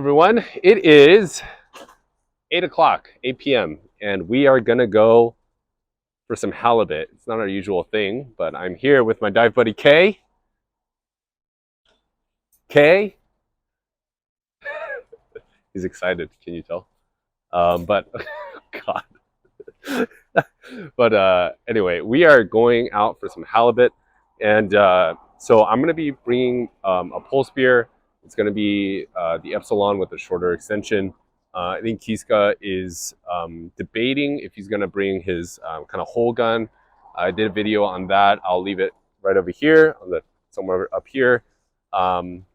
everyone. It is 8 o'clock, 8 p.m., and we are going to go for some halibut. It's not our usual thing, but I'm here with my dive buddy, Kay. Kay? He's excited, can you tell? God. But anyway, we are going out for some halibut, and so I'm going to be bringing a pole spear. It's going to be the Epsilon with a shorter extension. I think Kiska is debating if he's going to bring his kind of hole gun. I did a video on that. I'll leave it right over here, on somewhere up here, going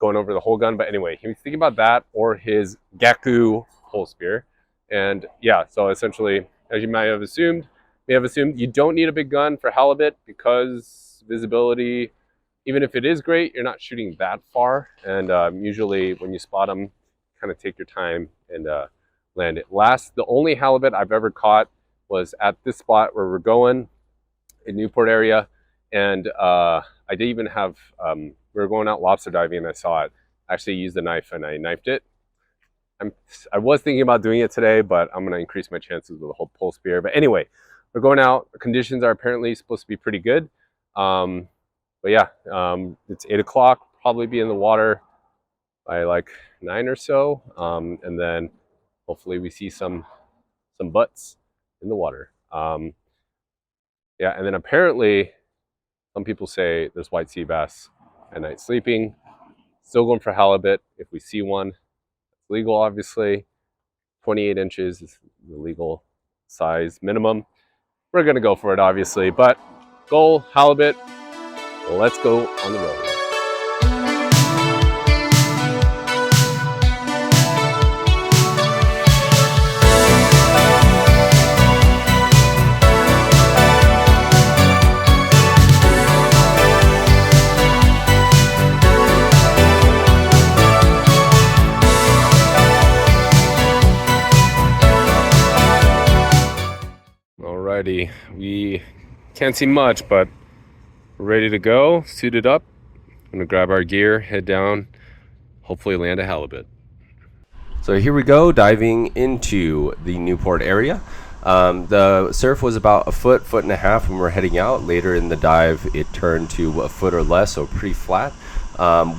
over the hole gun. But anyway, he was thinking about that or his Gaku pole spear. And yeah, so essentially, as you may have assumed, you don't need a big gun for halibut because visibility, even if it is great, you're not shooting that far. And usually when you spot them, kind of take your time and land it. The only halibut I've ever caught was at this spot where we're going in Newport area. And I did even have, we were going out lobster diving and I saw it. I actually used a knife and I knifed it. I was thinking about doing it today, but I'm going to increase my chances with a whole pole spear. But anyway, we're going out. The conditions are apparently supposed to be pretty good. But yeah, it's 8 o'clock. Probably be in the water by like 9 or so. And then hopefully we see some butts in the water. Yeah, and then apparently some people say there's white sea bass at night sleeping. Still going for halibut if we see one. Legal, obviously. 28 inches is the legal size minimum. We're going to go for it, obviously, but goal, halibut. Let's go on the road. Alrighty, we can't see much, but we're ready to go, suited up. I'm gonna grab our gear, head down, hopefully land a halibut. So here we go, diving into the Newport area. The surf was about a foot and a half when we were heading out. Later in the dive, it turned to a foot or less, so pretty flat.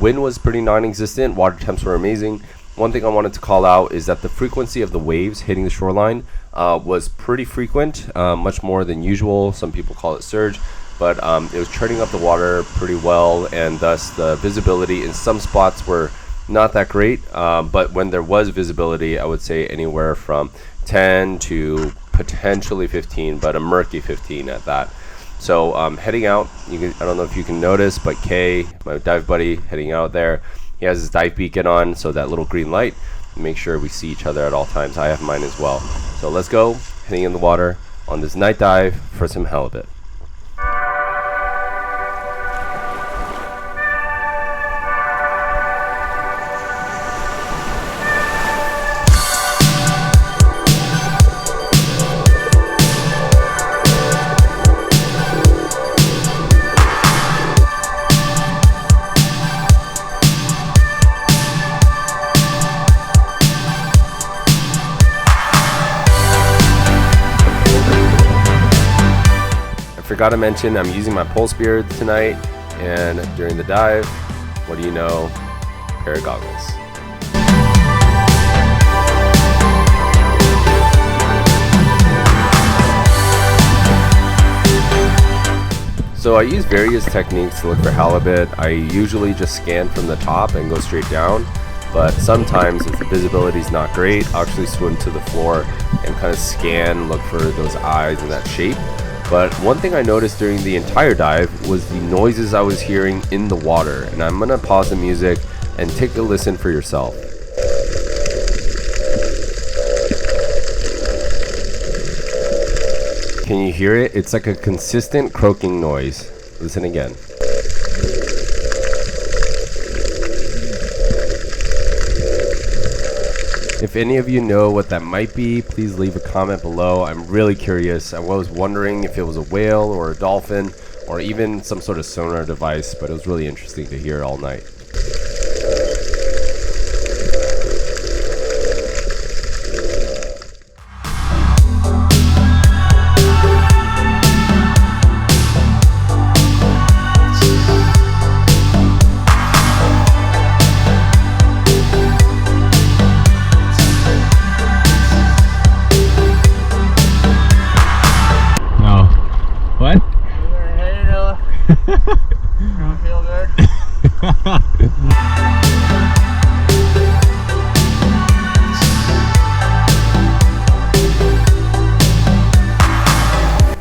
Wind was pretty non-existent, water temps were amazing. One thing I wanted to call out is that the frequency of the waves hitting the shoreline was pretty frequent, much more than usual. Some people call it surge, but it was churning up the water pretty well, and thus the visibility in some spots were not that great. But when there was visibility, I would say anywhere from 10 to potentially 15, but a murky 15 at that. So heading out, I don't know if you can notice, but Kay, my dive buddy, heading out there, he has his dive beacon on, so that little green light, make sure we see each other at all times. I have mine as well. So let's go, heading in the water on this night dive for some halibut. Forgot to mention I'm using my pole spear tonight, and during the dive, what do you know, pair of goggles. So I use various techniques to look for halibut. I usually just scan from the top and go straight down, but sometimes if the visibility is not great, I'll actually swim to the floor and kind of scan, look for those eyes and that shape. But one thing I noticed during the entire dive was the noises I was hearing in the water, and I'm gonna pause the music and take a listen for yourself. Can you hear it? It's like a consistent croaking noise. Listen again. If any of you know what that might be, please leave a comment below. I'm really curious. I was wondering if it was a whale or a dolphin or even some sort of sonar device, but it was really interesting to hear all night. fielder.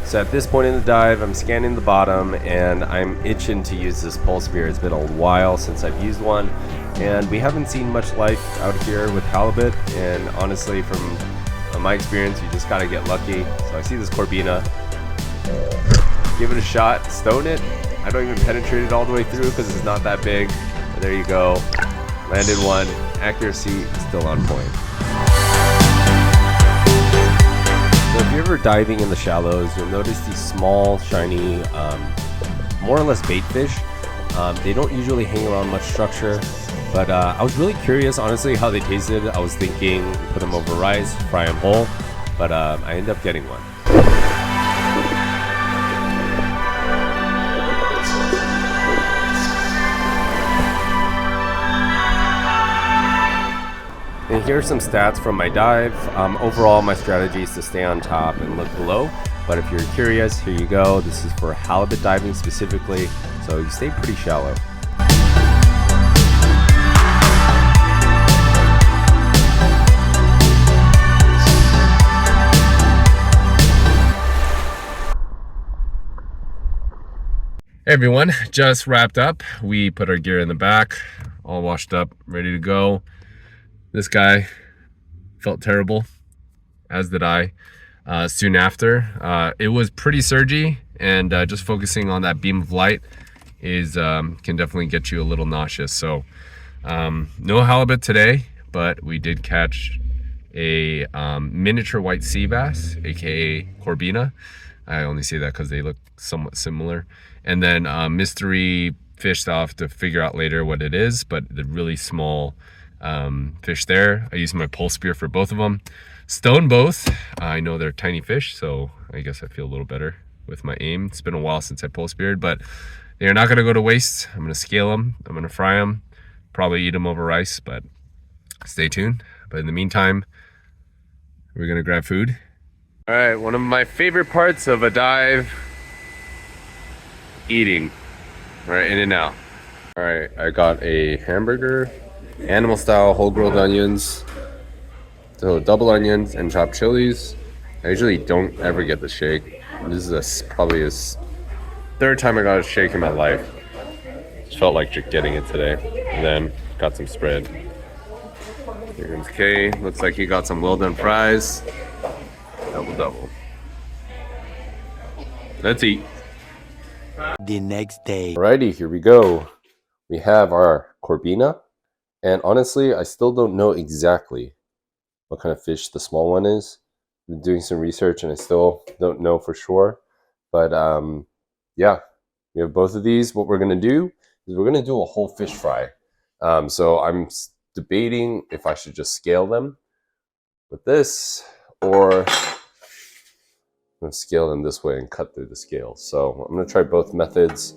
So at this point in the dive, I'm scanning the bottom and I'm itching to use this pole spear. It's been a while since I've used one, and we haven't seen much life out here with halibut, and honestly from my experience, you just gotta get lucky. So I see this Corbina, give it a shot, stone it. I don't even penetrate it all the way through because it's not that big. But there you go, landed one, accuracy still on point. So if you're ever diving in the shallows, you'll notice these small, shiny, more or less bait fish. They don't usually hang around much structure, but I was really curious, honestly, how they tasted. I was thinking put them over rice, fry them whole, but I ended up getting one. And here are some stats from my dive. Overall, my strategy is to stay on top and look below. But if you're curious, here you go. This is for halibut diving specifically, so you stay pretty shallow. Hey everyone, just wrapped up. We put our gear in the back, all washed up, ready to go. This guy felt terrible, as did I, soon after. It was pretty surgy, and just focusing on that beam of light is can definitely get you a little nauseous. So no halibut today, but we did catch a miniature white sea bass, aka Corbina. I only say that because they look somewhat similar. And then mystery fish that I'll have to figure out later what it is, but the really small fish there. I used my pole spear for both of them. Stone both. I know they're tiny fish, so I guess I feel a little better with my aim. It's been a while since I pole speared, but they're not gonna go to waste. I'm gonna scale them, I'm gonna fry them, probably eat them over rice, but stay tuned. But in the meantime, we're gonna grab food. All right, one of my favorite parts of a dive, eating. All right, in and out. All right, I got a hamburger, animal style whole grilled onions, so double onions and chopped chilies. I usually don't ever get the shake. This is probably his third time I got a shake in my life. Just felt like getting it today. And then got some spread. Here comes Kay. Looks like he got some well done fries. Double. Let's eat. The next day. Alrighty, here we go. We have our Corbina, and honestly, I still don't know exactly what kind of fish the small one is. I've been doing some research and I still don't know for sure. But yeah, we have both of these. What we're gonna do is we're gonna do a whole fish fry. So I'm debating if I should just scale them with this, or I'm gonna scale them this way and cut through the scales. So I'm gonna try both methods.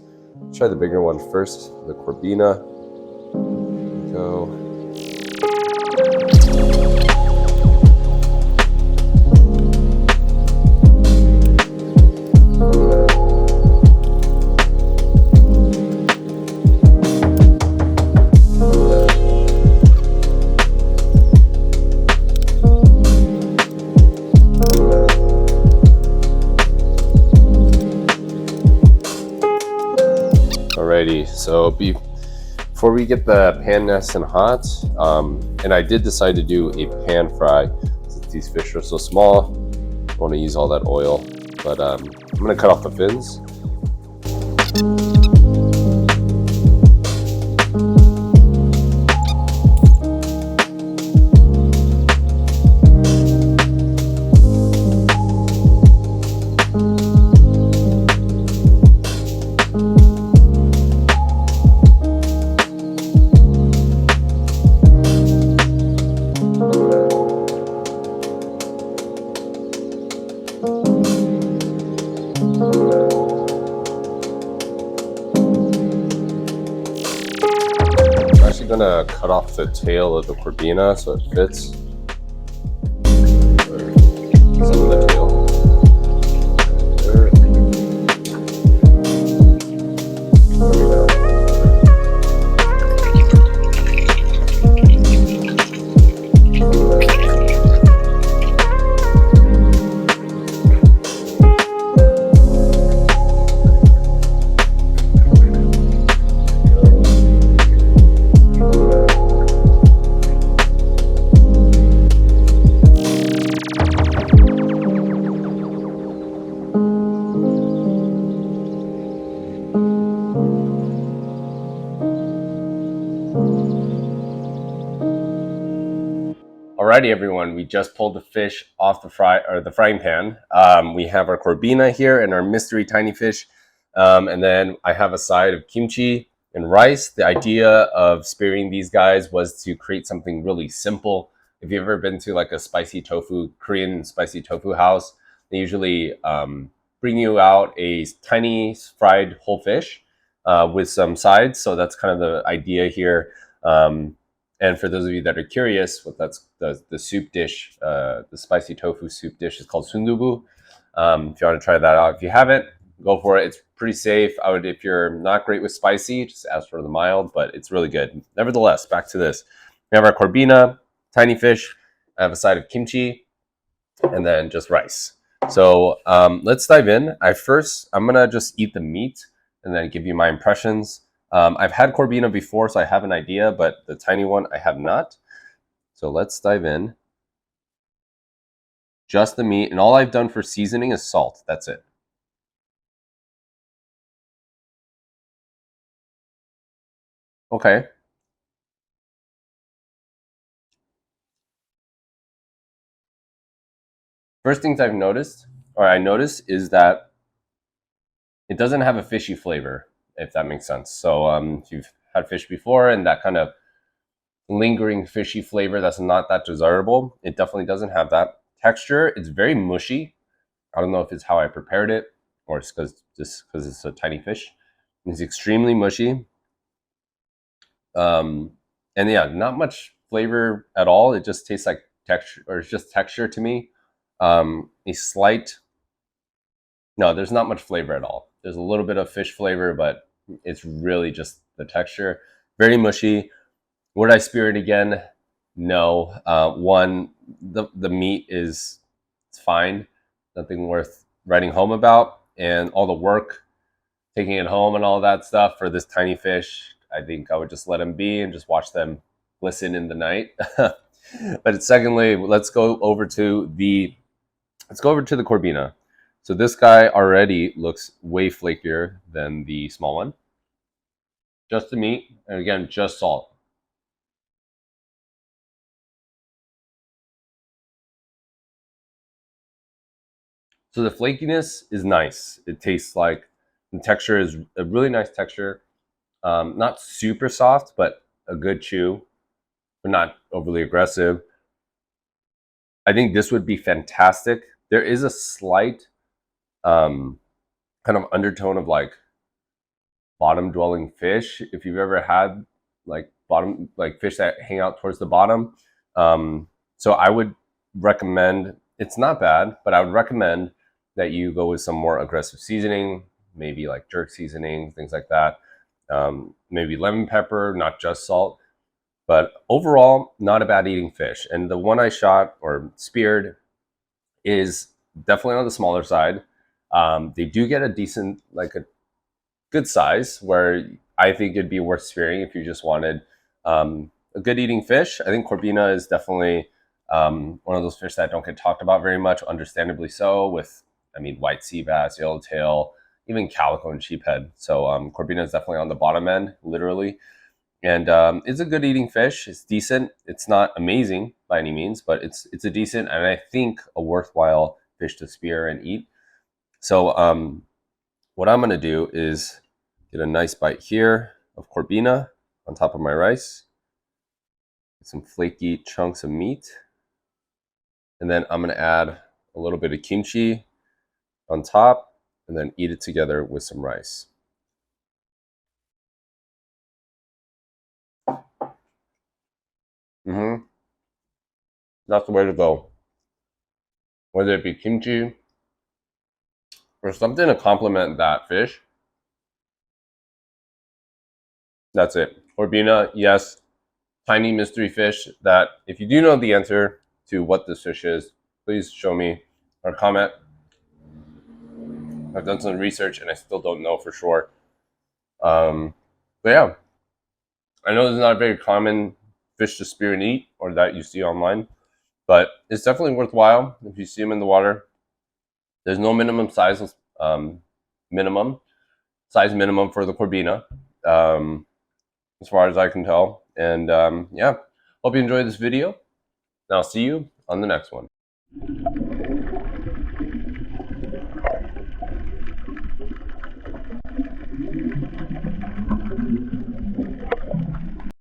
Try the bigger one first, the Corbina. Here we go. Alrighty, so before we get the pan nice and hot, and I did decide to do a pan fry since these fish are so small. I don't want to use all that oil, but I'm going to cut off the fins. Gonna cut off the tail of the Corbina so it fits. Some of the tail. Alrighty, everyone. We just pulled the fish off the frying pan. We have our Corbina here and our mystery tiny fish, and then I have a side of kimchi and rice. The idea of spearing these guys was to create something really simple. If you've ever been to like a Korean spicy tofu house, they usually bring you out a tiny fried whole fish with some sides. So that's kind of the idea here. And for those of you that are curious, what that's the soup dish, the spicy tofu soup dish is called sundubu. If you want to try that out, if you haven't, go for it. It's pretty safe. I would, if you're not great with spicy, just ask for the mild, but it's really good. Nevertheless, back to this. We have our Corbina, tiny fish. I have a side of kimchi, and then just rice. So let's dive in. I'm gonna just eat the meat and then give you my impressions. I've had Corbina before, so I have an idea, but the tiny one I have not. So let's dive in. Just the meat, and all I've done for seasoning is salt. That's it. Okay. First things I noticed is that it doesn't have a fishy flavor, if that makes sense. So if you've had fish before and that kind of lingering fishy flavor that's not that desirable, it definitely doesn't have that. Texture, it's very mushy. I don't know if it's how I prepared it or it's because it's a tiny fish. It's extremely mushy. And yeah, not much flavor at all. It just tastes like texture, or it's just texture to me. No, there's not much flavor at all. There's a little bit of fish flavor, but it's really just the texture. Very mushy. Would I spear it again? No. The meat it's fine. Nothing worth writing home about. And all the work, taking it home and all that stuff for this tiny fish, I think I would just let them be and just watch them glisten in the night. But secondly, let's go over to the Corbina. So this guy already looks way flakier than the small one. Just the meat, and again, just salt. So the flakiness is nice. It tastes like the texture is a really nice texture. Not super soft, but a good chew, but not overly aggressive. I think this would be fantastic. There is a slight kind of undertone of like bottom dwelling fish. If you've ever had like fish that hang out towards the bottom. So I would recommend, it's not bad, but I would recommend that you go with some more aggressive seasoning, maybe like jerk seasoning, things like that. Maybe lemon pepper, not just salt. But overall, not a bad eating fish. And the one I shot or speared is definitely on the smaller side. They do get a decent, like a good size where I think it'd be worth spearing if you just wanted a good eating fish. I think Corbina is definitely one of those fish that don't get talked about very much, understandably so, with, I mean, white sea bass, yellowtail, even calico and sheephead. So Corbina is definitely on the bottom end, literally. And it's a good eating fish. It's decent. It's not amazing by any means, but it's a decent and I think a worthwhile fish to spear and eat. So what I'm going to do is get a nice bite here of Corbina on top of my rice. Get some flaky chunks of meat. And then I'm going to add a little bit of kimchi on top and then eat it together with some rice. That's the way to go. Whether it be kimchi or something to complement that fish. That's it. Corbina, yes. Tiny mystery fish that if you do know the answer to what this fish is, please show me or comment. I've done some research and I still don't know for sure. But yeah, I know this is not a very common fish to spear and eat or that you see online, but it's definitely worthwhile if you see them in the water. There's no minimum size for the Corbina, as far as I can tell. And yeah, hope you enjoyed this video. And I'll see you on the next one.